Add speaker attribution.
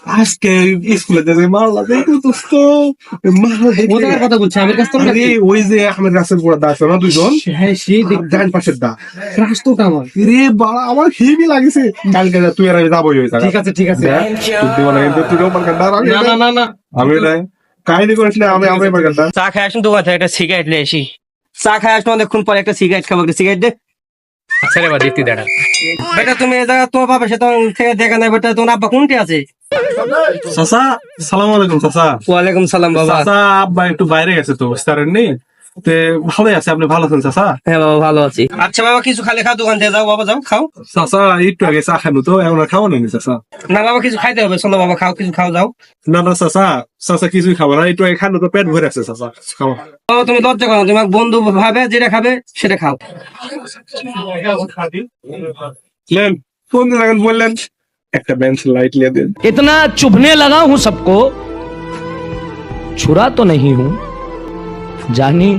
Speaker 1: আজকে স্কুলে যে মারলা দেখো দোস্ত, মারলা
Speaker 2: ওদের কথা বলছি আমি কাছে
Speaker 1: আরে ওই যে আহমেদ রাসেল পুরা দা আছে না দুইজন,
Speaker 2: হ্যাঁ সেই
Speaker 1: ডান পাশের দা,
Speaker 2: রাষ্ট্র কামাল।
Speaker 1: রে বাড়া আমার হেভি লাগছে। কালকে তুই আর আমি যাবোই ওই জায়গা।
Speaker 2: ঠিক আছে ঠিক আছে,
Speaker 1: তুই দেব না কিন্তু তুই ওপর কাটা আমি
Speaker 2: না না না না
Speaker 1: আমি নাই কাহিনী করিস না, আমি আমরা এবার কাটা।
Speaker 3: চা খাই আসুন দোকান থেকে একটা সিগারেট নিয়ে আসি। চা খাই আসুন অনেকক্ষণ পরে একটা সিগারেট খাবো, একটা সিগারেট দে।
Speaker 2: আচ্ছা রে বা দেখতে দেখা
Speaker 3: বেটা তুমি এ জায়গা তোমার বাবার সাথে থেকে দেখা নাই, বেটা তোমার আব্বা কোনটি আছে?
Speaker 1: চাচা সালাম আলাইকুম। চাচা
Speaker 3: ওয়ালাইকুম সালাম বাবা।
Speaker 1: চাচা আব্বা একটু বাইরে গেছে তো স্টারের নেই, তে ভালোই আছে। আপনি ভালো আছেন চাচা?
Speaker 3: হ্যাঁ বাবা ভালো আছি। আচ্ছা বাবা কিছু খালি খাও, দোকান থেকে যাও বাবা, যাও খাও।
Speaker 1: চাচা একটু আগে চা খানো তো, এখন আর খাওয়া নেই চাচা।
Speaker 3: না বাবা কিছু খাইতে হবে, চলো বাবা খাও, কিছু খাও যাও।
Speaker 1: না না চাচা, চাচা কিছুই খাবো না, একটু আগে খানো তো পেট ভরে আছে চাচা, খাওয়া।
Speaker 3: বাবা তুমি লজ্জা করো, তোমার বন্ধু ভাবে যেটা খাবে সেটা খাও।
Speaker 1: নেন কোন দিন আগে বললেন একটা বেঞ্চ লাইট লিয়ে দেন।
Speaker 4: इतना चुभने लगा हूं सबको, छुरा तो नहीं हूं जानी